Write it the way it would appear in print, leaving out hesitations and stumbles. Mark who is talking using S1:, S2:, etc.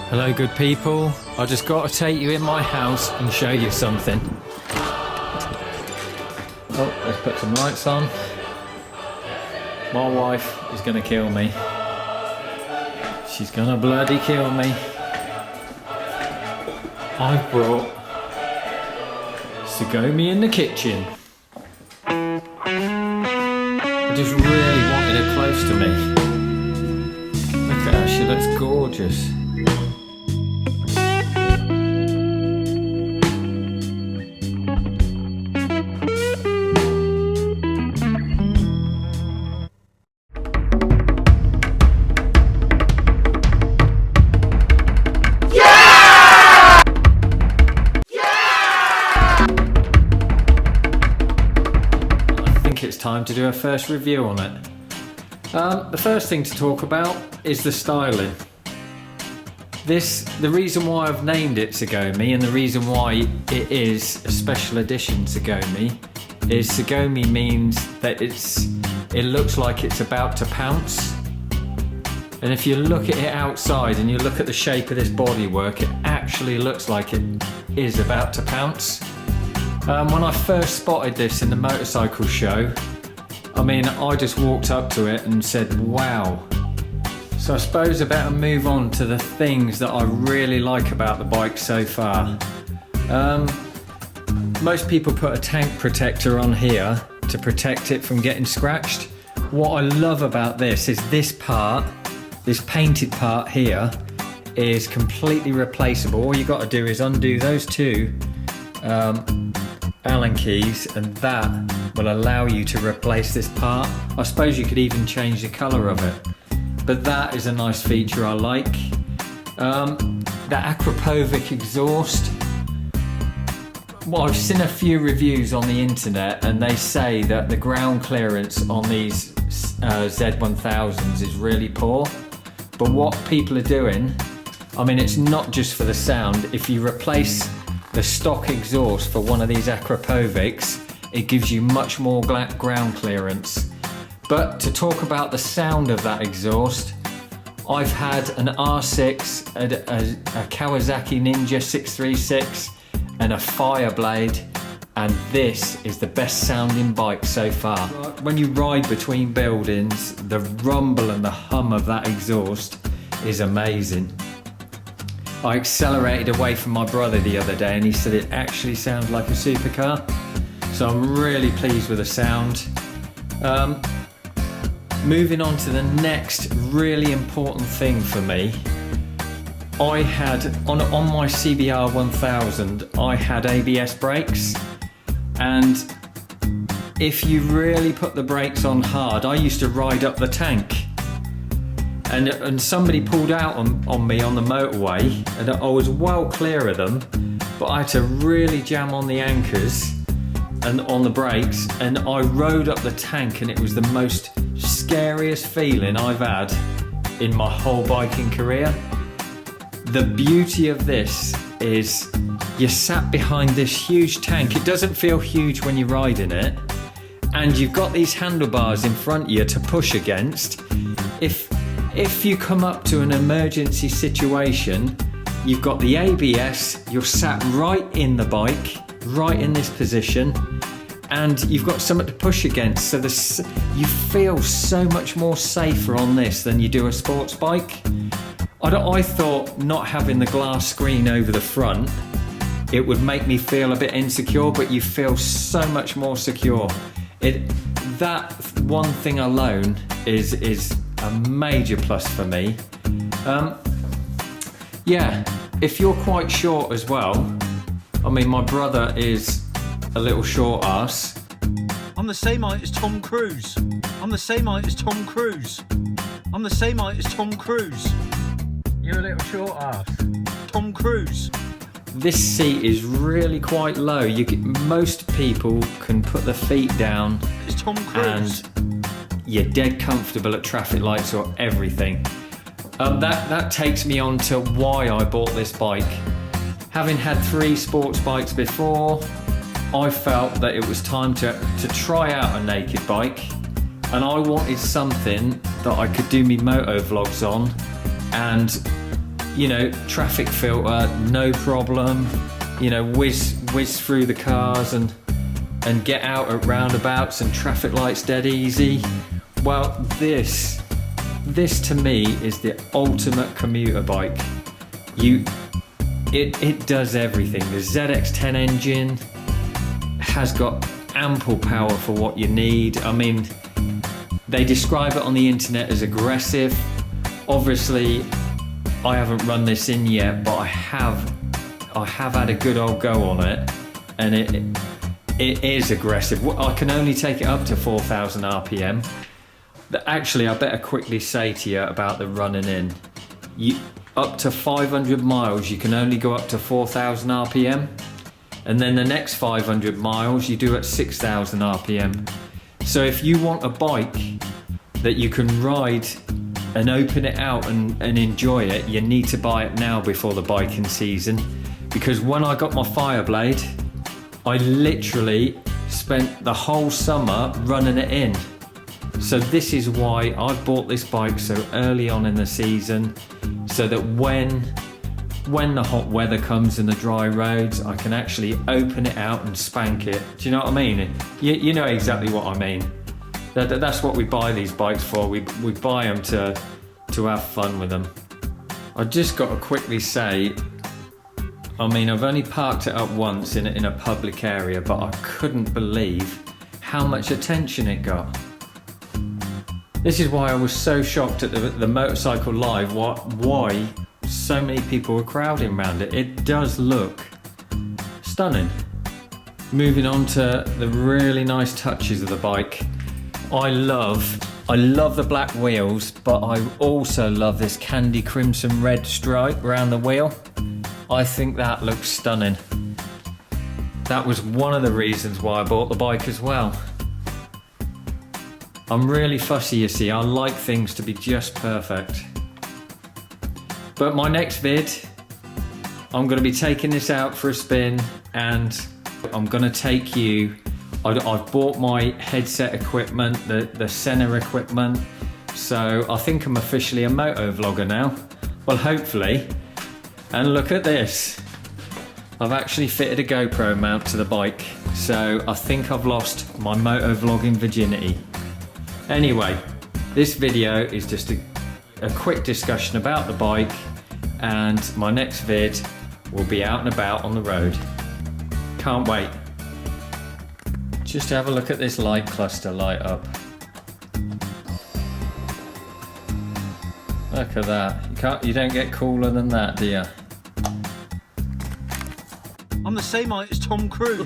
S1: Hello good people, I just got to take you in my house and show you something. Oh, let's put some lights on. My wife is going to kill me. She's going to bloody kill me. I've brought Sugomi in the kitchen. I just really wanted her close to me. Look at her, she looks gorgeous. It's time to do a first review on it. The first thing to talk about is the styling. The reason why I've named it Sugomi and the reason why it is a special edition Sugomi is Sugomi means that it looks like it's about to pounce. And if you look at it outside and you look at the shape of this bodywork, it actually looks like it is about to pounce. When I first spotted this in the motorcycle show, I just walked up to it and said, wow. So I suppose I better move on to the things that I really like about the bike so far. Most people put a tank protector on here to protect it from getting scratched. What I love about this is this part, this painted part here, is completely replaceable. All you got to do is undo those two Allen keys and that will allow you to replace this part. I suppose you could even change the colour of it, but that is a nice feature I like. The Akrapovic exhaust. Well, I've seen a few reviews on the internet and they say that the ground clearance on these Z1000s is really poor, but what people are doing, it's not just for the sound. If you replace the stock exhaust for one of these Akrapovics, it gives you much more ground clearance. But to talk about the sound of that exhaust, I've had an R6, a Kawasaki Ninja 636 and a Fireblade, and this is the best sounding bike so far. When you ride between buildings, the rumble and the hum of that exhaust is amazing. I accelerated away from my brother the other day and he said it actually sounds like a supercar. So I'm really pleased with the sound. Moving on to the next really important thing for me. I had, on my CBR 1000, I had ABS brakes. And if you really put the brakes on hard, I used to ride up the tank. And somebody pulled out on me on the motorway and I was well clear of them, but I had to really jam on the anchors and on the brakes, and I rode up the tank and it was the most scariest feeling I've had in my whole biking career. The beauty of this is you're sat behind this huge tank. It doesn't feel huge when you're riding it, and you've got these handlebars in front of you to push against. If you come up to an emergency situation, you've got the ABS, you're sat right in the bike, right in this position, and you've got something to push against. So you feel so much more safer on this than you do a sports bike. I thought not having the glass screen over the front, it would make me feel a bit insecure, but you feel so much more secure. That one thing alone is a major plus for me. Yeah, if you're quite short as well, my brother is a little short ass.
S2: I'm the same height as Tom Cruise. I'm the same height as Tom Cruise. I'm the same height as Tom Cruise.
S1: You're a little short ass.
S2: Tom Cruise.
S1: This seat is really quite low. Most people can put their feet down.
S2: It's Tom Cruise.
S1: And you're dead comfortable at traffic lights or everything. That takes me on to why I bought this bike. Having had 3 sports bikes before, I felt that it was time to try out a naked bike, and I wanted something that I could do me moto vlogs on and you know, traffic filter, no problem. You know, whiz through the cars and get out at roundabouts and traffic lights dead easy. Well, this to me is the ultimate commuter bike. It does everything. The ZX10 engine has got ample power for what you need. I mean, they describe it on the internet as aggressive. Obviously, I haven't run this in yet, but I have had a good old go on it, and it is aggressive. I can only take it up to 4,000 RPM. Actually, I better quickly say to you about the running in. Up to 500 miles, you can only go up to 4,000 RPM. And then the next 500 miles, you do at 6,000 RPM. So if you want a bike that you can ride and open it out and enjoy it, you need to buy it now before the biking season. Because when I got my Fireblade, I literally spent the whole summer running it in. So this is why I bought this bike so early on in the season, so that when the hot weather comes and the dry roads, I can actually open it out and spank it. Do you know what I mean? You know exactly what I mean. That's what we buy these bikes for. We buy them to have fun with them. I just got to quickly say, I mean, I've only parked it up once in a public area, but I couldn't believe how much attention it got. This is why I was so shocked at the Motorcycle Live, why so many people were crowding around it. It does look stunning. Moving on to the really nice touches of the bike. I love the black wheels, but I also love this candy crimson red stripe around the wheel. I think that looks stunning. That was one of the reasons why I bought the bike as well. I'm really fussy, you see. I like things to be just perfect. But my next vid, I'm going to be taking this out for a spin, and I'm going to take you. I've bought my headset equipment, the center equipment, so I think I'm officially a moto vlogger now. Well, hopefully. And look at this. I've actually fitted a GoPro mount to the bike, so I think I've lost my moto vlogging virginity. Anyway, this video is just a quick discussion about the bike, and my next vid will be out and about on the road. Can't wait. Just have a look at this light cluster light up. Look at that. You don't get cooler than that, do you?
S2: I'm the same height as Tom Cruise.